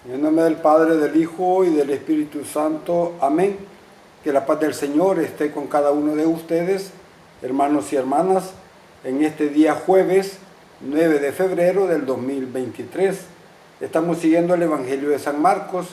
En el nombre del Padre, del Hijo y del Espíritu Santo. Amén. Que la paz del Señor esté con cada uno de ustedes, hermanos y hermanas, en este día jueves 9 de febrero del 2023. Estamos siguiendo el Evangelio de San Marcos.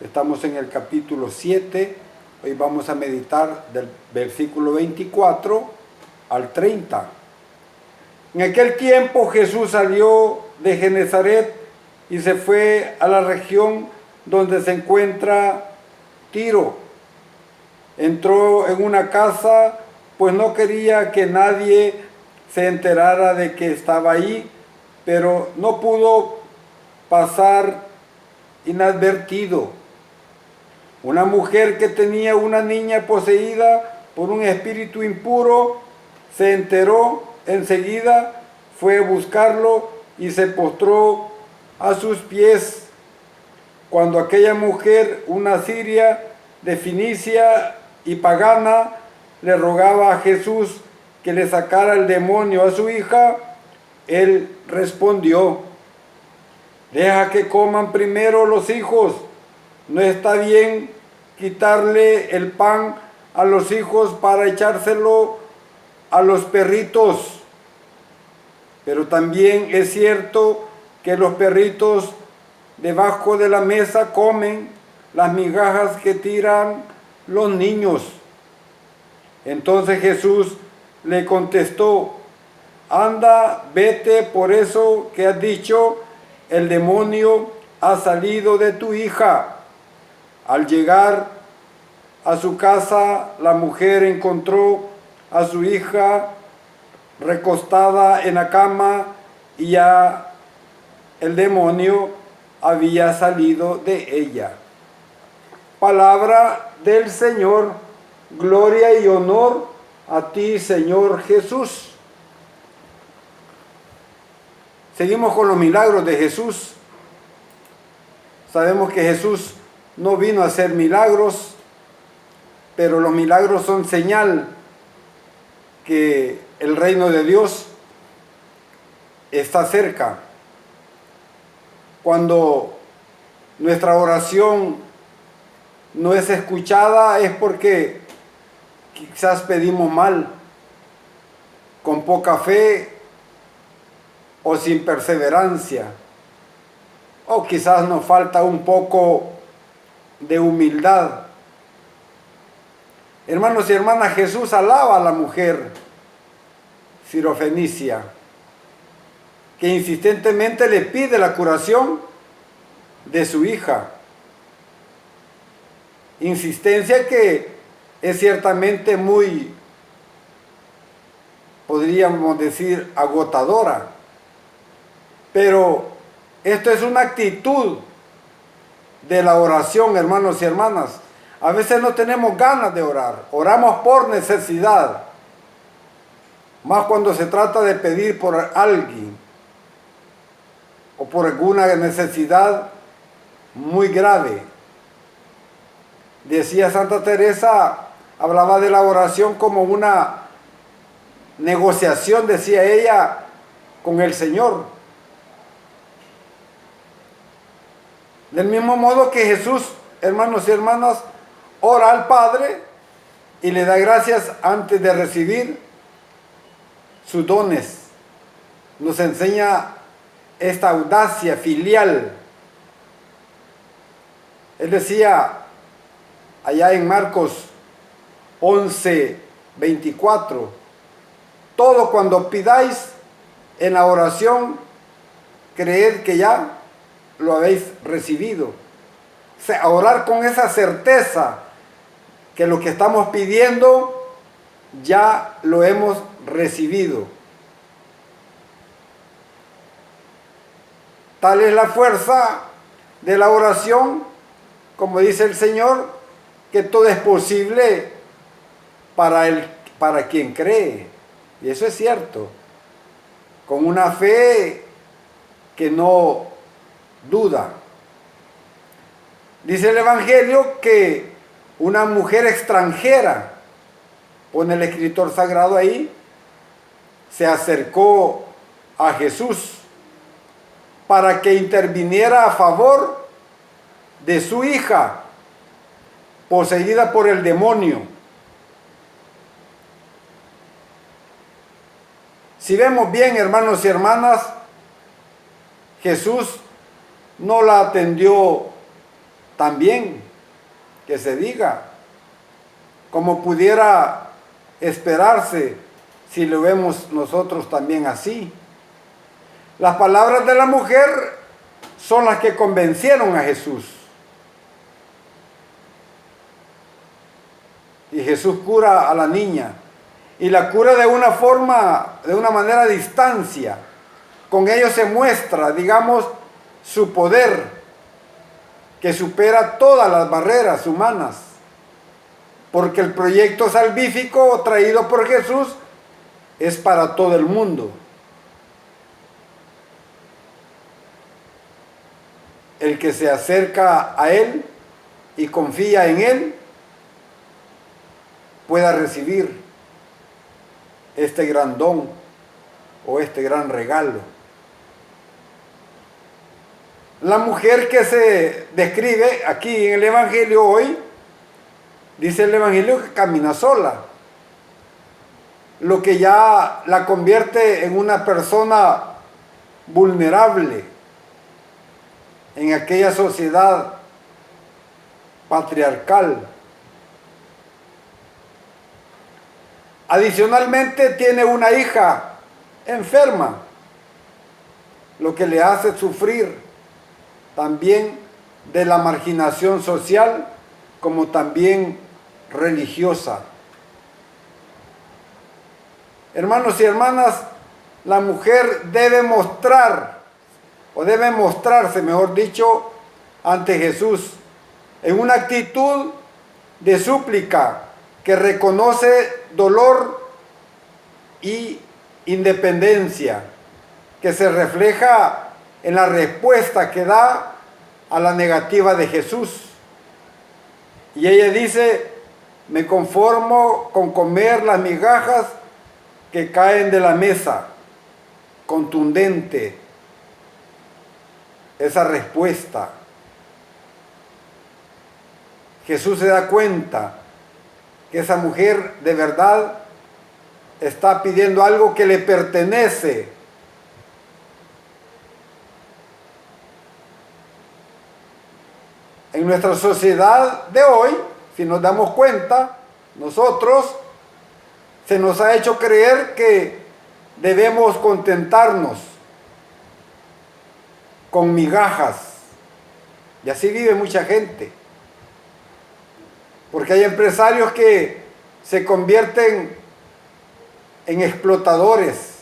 Estamos en el capítulo 7. Hoy vamos a meditar del versículo 24 al 30. En aquel tiempo Jesús salió de Genezaret y se fue a la región donde se encuentra Tiro. Entró en una casa, pues no quería que nadie se enterara de que estaba ahí, pero no pudo pasar inadvertido. Una mujer que tenía una niña poseída por un espíritu impuro se enteró enseguida, fue a buscarlo y se postró a sus pies. Cuando aquella mujer, una siria de Fenicia y pagana, le rogaba a Jesús que le sacara el demonio a su hija, él respondió: deja que coman primero los hijos. No está bien quitarle el pan a los hijos para echárselo a los perritos. Pero también es cierto que los perritos debajo de la mesa comen las migajas que tiran los niños. Entonces Jesús le contestó: anda, vete, por eso que has dicho, el demonio ha salido de tu hija. Al llegar a su casa, la mujer encontró a su hija recostada en la cama y ya el demonio había salido de ella. Palabra del Señor. Gloria y honor a ti, Señor Jesús. Seguimos con los milagros de Jesús. Sabemos que Jesús no vino a hacer milagros, pero los milagros son señal que el reino de Dios está cerca. Cuando nuestra oración no es escuchada es porque quizás pedimos mal, con poca fe o sin perseverancia, o quizás nos falta un poco de humildad. Hermanos y hermanas, Jesús alaba a la mujer sirofenicia, que insistentemente le pide la curación de su hija. Insistencia que es ciertamente muy, podríamos decir, agotadora. Pero esto es una actitud de la oración, hermanos y hermanas. A veces no tenemos ganas de orar, oramos por necesidad, más cuando se trata de pedir por alguien o por alguna necesidad muy grave. Decía Santa Teresa, hablaba de la oración como una negociación, decía ella, con el Señor. Del mismo modo que Jesús, hermanos y hermanas, ora al Padre y le da gracias antes de recibir sus dones. Nos enseña esta audacia filial. Él decía allá en Marcos 11:24, todo cuando pidáis en la oración, creed que ya lo habéis recibido. O sea, orar con esa certeza que lo que estamos pidiendo ya lo hemos recibido. Tal es la fuerza de la oración, como dice el Señor, que todo es posible para quien cree. Y eso es cierto. Con una fe que no duda. Dice el Evangelio que una mujer extranjera, pone el escritor sagrado ahí, se acercó a Jesús para que interviniera a favor de su hija, poseída por el demonio. Si vemos bien, hermanos y hermanas, Jesús no la atendió tan bien, que se diga, como pudiera esperarse si lo vemos nosotros también así. Las palabras de la mujer son las que convencieron a Jesús. Y Jesús cura a la niña. Y la cura de una forma, de una manera a distancia. Con ello se muestra, digamos, su poder, que supera todas las barreras humanas. Porque el proyecto salvífico traído por Jesús es para todo el mundo. El que se acerca a Él y confía en Él pueda recibir este gran don o este gran regalo. La mujer que se describe aquí en el Evangelio hoy, dice el Evangelio que camina sola, lo que ya la convierte en una persona vulnerable en aquella sociedad patriarcal. Adicionalmente tiene una hija enferma, lo que le hace sufrir también de la marginación social como también religiosa. Hermanos y hermanas, la mujer debe mostrar, o debe mostrarse, mejor dicho, ante Jesús en una actitud de súplica que reconoce dolor y independencia, que se refleja en la respuesta que da a la negativa de Jesús. Y ella dice: me conformo con comer las migajas que caen de la mesa. Contundente esa respuesta. Jesús se da cuenta que esa mujer de verdad está pidiendo algo que le pertenece. En nuestra sociedad de hoy, si nos damos cuenta, nosotros se nos ha hecho creer que debemos contentarnos con migajas. Y así vive mucha gente. Porque hay empresarios que se convierten en explotadores.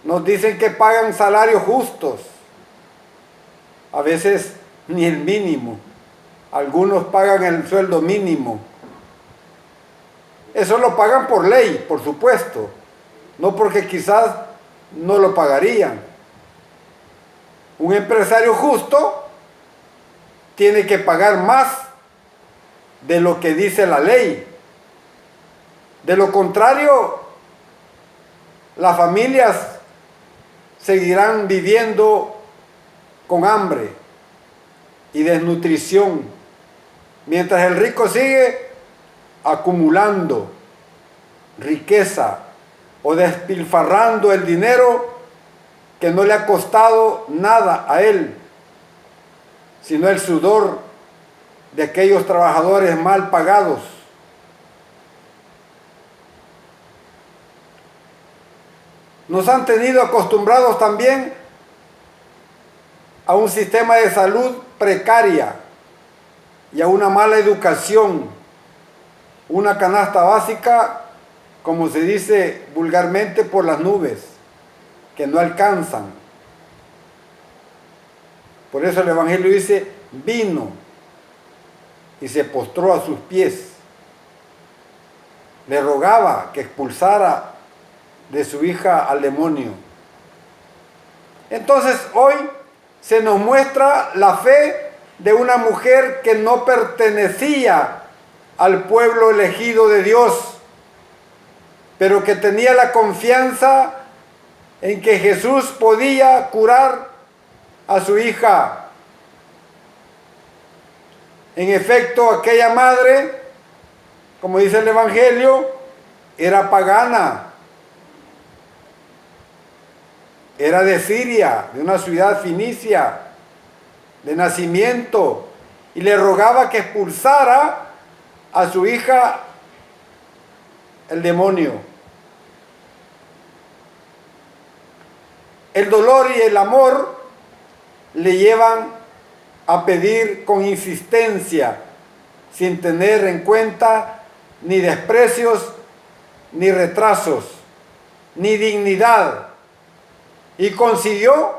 Nos dicen que pagan salarios justos. A veces ni el mínimo. Algunos pagan el sueldo mínimo. Eso lo pagan por ley, por supuesto. No porque quizás no lo pagarían. Un empresario justo tiene que pagar más de lo que dice la ley. De lo contrario, las familias seguirán viviendo con hambre y desnutrición, mientras el rico sigue acumulando riqueza o despilfarrando el dinero que no le ha costado nada a él, sino el sudor de aquellos trabajadores mal pagados. Nos han tenido acostumbrados también a un sistema de salud precaria y a una mala educación, una canasta básica, como se dice vulgarmente, por las nubes, que no alcanzan. Por eso el Evangelio dice: vino y se postró a sus pies. Le rogaba que expulsara de su hija al demonio. Entonces hoy se nos muestra la fe de una mujer que no pertenecía al pueblo elegido de Dios, pero que tenía la confianza en que Jesús podía curar a su hija En efecto, aquella madre, como dice el Evangelio, era pagana. Era de Siria, de una ciudad finicia, de nacimiento, y le rogaba que expulsara a su hija el demonio. El dolor y el amor le llevan a pedir con insistencia, sin tener en cuenta ni desprecios, ni retrasos, ni dignidad. Y consiguió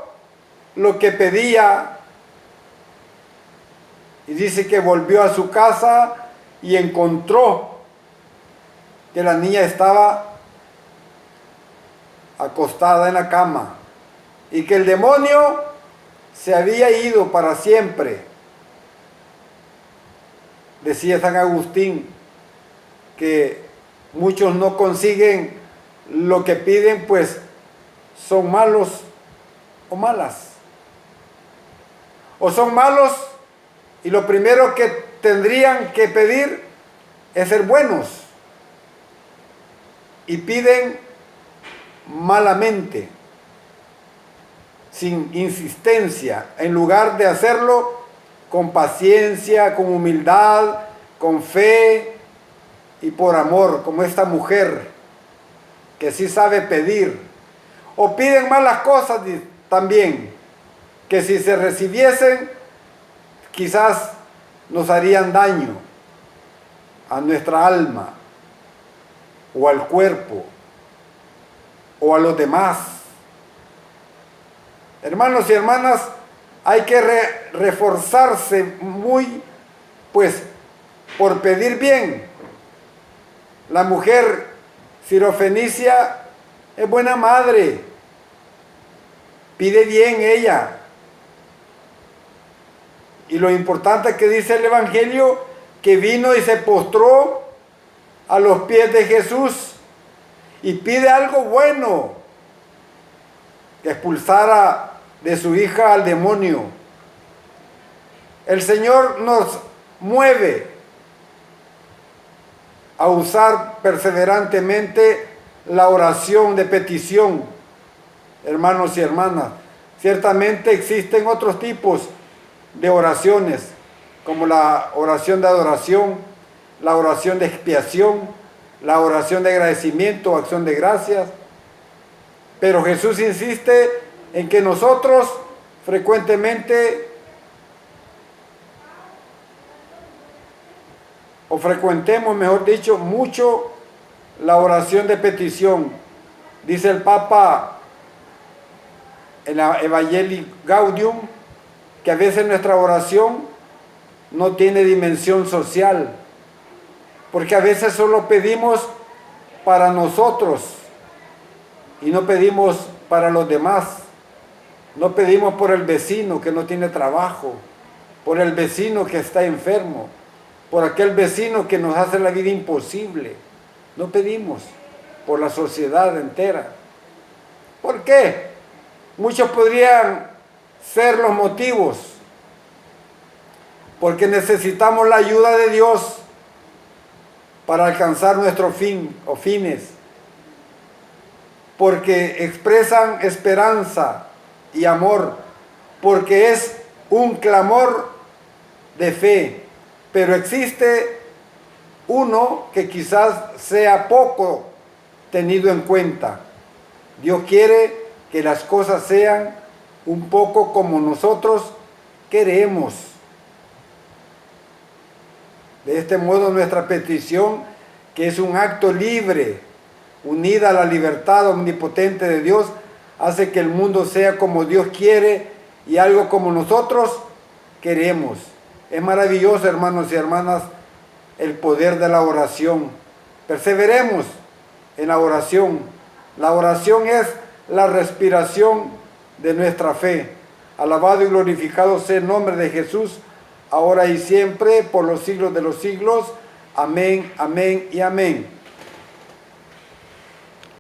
lo que pedía. Y dice que volvió a su casa y encontró que la niña estaba acostada en la cama y que el demonio se había ido para siempre. Decía San Agustín que muchos no consiguen lo que piden, pues son malos o malas. O son malos y lo primero que tendrían que pedir es ser buenos. Y piden malamente, sin insistencia, en lugar de hacerlo con paciencia, con humildad, con fe y por amor, como esta mujer que sí sabe pedir. O piden malas cosas también, que si se recibiesen, quizás nos harían daño a nuestra alma, o al cuerpo, o a los demás. Hermanos y hermanas, hay que reforzarse muy, pues, por pedir bien. La mujer sirofenicia es buena madre, pide bien ella. Y lo importante que dice el Evangelio, que vino y se postró a los pies de Jesús y pide algo bueno, que expulsara de su hija al demonio. El Señor nos mueve a usar perseverantemente la oración de petición, hermanos y hermanas. Ciertamente existen otros tipos de oraciones, como la oración de adoración, la oración de expiación, la oración de agradecimiento o acción de gracias. Pero Jesús insiste en que nosotros frecuentemos, mejor dicho, mucho la oración de petición. Dice el Papa en la Evangelii Gaudium que a veces nuestra oración no tiene dimensión social, porque a veces solo pedimos para nosotros y no pedimos para los demás. No pedimos por el vecino que no tiene trabajo, por el vecino que está enfermo, por aquel vecino que nos hace la vida imposible. No pedimos por la sociedad entera. ¿Por qué? Muchos podrían ser los motivos. Porque necesitamos la ayuda de Dios para alcanzar nuestro fin o fines. Porque expresan esperanza y amor. Porque es un clamor de fe. Pero existe uno que quizás sea poco tenido en cuenta. Dios quiere que las cosas sean un poco como nosotros queremos. De este modo nuestra petición, que es un acto libre, unida a la libertad omnipotente de Dios, hace que el mundo sea como Dios quiere y algo como nosotros queremos. Es maravilloso, hermanos y hermanas, el poder de la oración. Perseveremos en la oración. La oración es la respiración de nuestra fe. Alabado y glorificado sea el nombre de Jesús, ahora y siempre, por los siglos de los siglos. Amén, amén y amén.